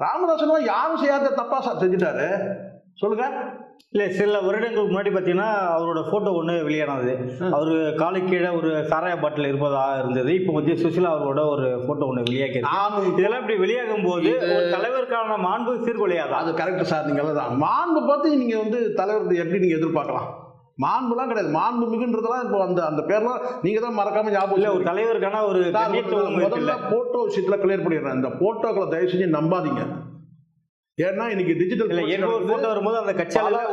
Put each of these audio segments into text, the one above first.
ராமதாஸ் யாரும் செய்யாத தப்பா சார் செஞ்சுட்டாரு சொல்லுங்க. இல்லை, சில வருடங்களுக்கு முன்னாடி பார்த்தீங்கன்னா அவரோட ஃபோட்டோ ஒன்று வெளியானது. அவர் காலு கீழே ஒரு சாராய பாட்டில் இருப்பதாக இருந்தது. இப்போ வந்து சுசிலா அவரோட ஒரு ஃபோட்டோ ஒன்று வெளியாகி, இதெல்லாம் இப்படி வெளியாகும் போது ஒரு தலைவருக்கான மாண்பு சீர்குலையாதா? அது கரெக்ட் சார். நீங்கள் தான் மாண்பு பார்த்து நீங்கள் வந்து தலைவர் எப்படி நீங்கள் எதிர்பார்க்கலாம்? மாண்புலாம் கிடையாது. மாண்பு மிகுன்றதெல்லாம் இப்போ அந்த பேர்லாம் நீங்கள் தான் மறக்காம ஞாபகம் இல்லை. ஒரு தலைவருக்கான ஒரு முதல்ல போட்டோ விஷயத்தில் கிளியர் பண்ணிடுறேன். இந்த போட்டோக்களை தயவு செஞ்சு நம்பாதீங்க. ஏன்னா இன்னைக்கு டிஜிட்டல் போட்டோ வரும்போது அந்த கட்சியாளர்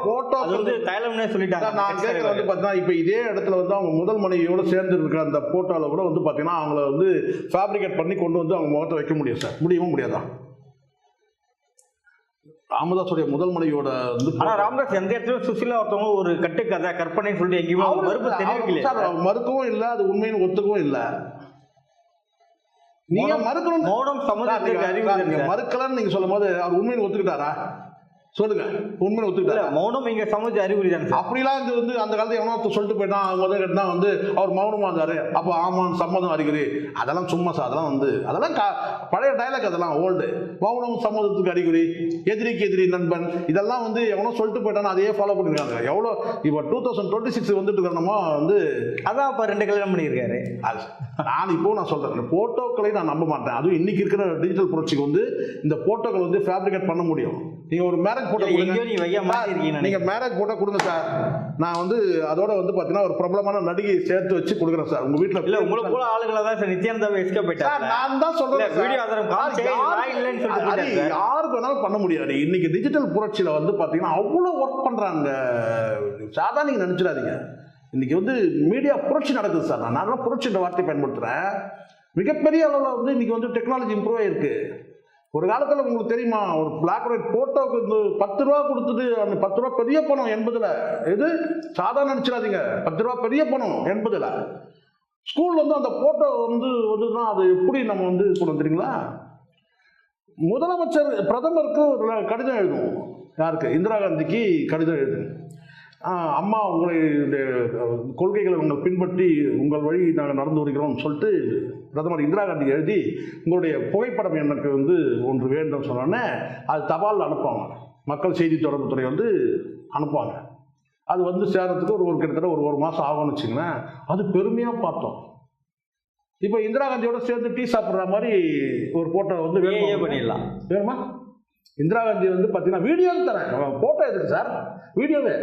போட்டோ வந்து தைலம்னே சொல்லிட்டாங்க. நான் கேட்கறது வந்து பார்த்தீங்கன்னா இப்போ இதே இடத்துல வந்து அவங்க முதல் மனைவியோட சேர்ந்து இருக்கிற அந்த போட்டோவில் கூட வந்து பார்த்தீங்கன்னா அவங்கள வந்து ஃபேப்ரிகேட் பண்ணி கொண்டு வந்து அவங்க முகத்தை வைக்க முடியும் சார். முடியுமா முடியாதா? ராமதாஸுடைய முதல் மனைவியோட வந்து ராமதாஸ் எந்த இடத்துல சுசிலா ஒருத்தவங்க ஒரு கட்டுக்கதை கற்பனை சொல்லிட்டு எங்கேயுமே மறுப்பு தெரிவிக்கல சார். மறுக்கவும் இல்லை, அது உண்மைன்னு ஒத்துக்கவும் இல்லை. நீங்க மறுக்கணும், மறுக்கலன்னு நீங்க சொல்லும் போது அவர் உண்மையை ஒத்துக்கிட்டாரா? சொல்லுங்க, உண்மையை ஒத்துக்கிட்டாரா? மௌனம் இங்க சமூக அறிகுறி தான். அப்படிலாம் இது வந்து அந்த காலத்துல எவனோ சொல்லிட்டு போயிட்டான், முதல் கட்டினா வந்து அவர் மௌனமா இருந்தாரு, அப்போ ஆமாம் சம்மதம் அறிகுறி. அதெல்லாம் சும்மா சார். அதெல்லாம் வந்து அதெல்லாம் பழைய டைலாக், அதெல்லாம் ஓல்டு. மௌனம் சம்மதத்துக்கு அறிகுறி, எதிரிக்கு எதிரி நண்பன், இதெல்லாம் வந்து எவனோ சொல்லிட்டு போயிட்டான்னு அதையே ஃபாலோ பண்ணிருக்காங்க. எவ்வளோ இப்போ 2026 வந்துட்டு இருக்கிறோமோ வந்து அதான் இப்போ 2 கல்யாணம் பண்ணியிருக்காரு. நான் சொல்றேன், போட்டோக்களை நான் நம்ப மாட்டேன். அதுவும் இன்னைக்கு இருக்கிற டிஜிட்டல் புரட்சிக்கு வந்து இந்த போட்டோக்கள் வந்து ஃபேப்ரிகேட் பண்ண முடியும். நீங்க ஒரு மேரேஜ் போட்டோ நீங்க மேரேஜ் போட்டோ கொடுங்க சார். நான் வந்து அதோட வந்து பாத்தீங்கன்னா ஒரு பிரபலமான நடிகை சேர்த்து வச்சு கொடுக்குறேன் சார். உங்க வீட்டுல இல்ல உங்களுக்கு போல ஆளுங்கள தான் சார் நித்யானந்தாவை எஸ்கேப் பண்ணிட்டாங்க. நான் தான் சொல்றேன், வீடியோ ஆதாரம் இல்லன்னு சொல்லிட்டு யாருக்கு வேணாலும் பண்ண முடியாது. இன்னைக்கு டிஜிட்டல் புரட்சியில வந்து பாத்தீங்கன்னா அவ்வளவு ஒர்க் பண்றாங்க. சாதாரண நீங்க நினைச்சிடாதீங்க. இன்னைக்கு வந்து மீடியா புரட்சி நடக்குது சார். நான் புரட்சின்ற வார்த்தை பயன்படுத்துறேன். மிகப்பெரிய அளவில் வந்து இன்னைக்கு வந்து டெக்னாலஜி இம்ப்ரூவ் ஆயிருக்கு. ஒரு காலத்தில் உங்களுக்கு தெரியுமா, ஒரு பிளாக் அண்ட் ஒயிட் போட்டோக்கு 10 ரூபா கொடுத்துட்டு அந்த 10 ரூபா பெரிய பணம் 80ல். இது சாதாரண நினைச்சிடாதீங்க, 10 ரூபா பெரிய பணம் 80ல். ஸ்கூல்ல வந்து அந்த போட்டோ வந்துதான் அது எப்படி நம்ம வந்து சொல்ல தெரியுங்களா? முதலமைச்சர் பிரதமருக்கு ஒரு கடிதம் எழுதும். யாருக்கு? இந்திரா காந்திக்கு கடிதம் எழுதும். அம்மா உங்களுடைய கொள்கைகளை உங்கள் பின்பற்றி உங்கள் வழி நாங்கள் நடந்து வருகிறோம் சொல்லிட்டு பிரதமர் இந்திரா காந்தி எழுதி உங்களுடைய புகைப்படம் எனக்கு வந்து ஒன்று வேண்டும் சொன்னோன்னே அது தபால் அனுப்புவாங்க. மக்கள் செய்தி தொடர்புத்துறை வந்து அனுப்புவாங்க. அது வந்து சேரத்துக்கு ஒரு கிட்டத்தட்ட ஒரு மாதம் ஆகும்னு வச்சுங்களேன். அது பெருமையாக பார்த்தோம். இப்போ இந்திரா காந்தியோட சேர்ந்து டீ சாப்பிட்ற மாதிரி ஒரு போட்டோ வந்து பண்ணிடலாம். வேணுமா? இந்திரா காந்தி வந்து பார்த்தீங்கன்னா வீடியோ தரேன், போட்டோ எதுக்கு சார்? வீடியோவே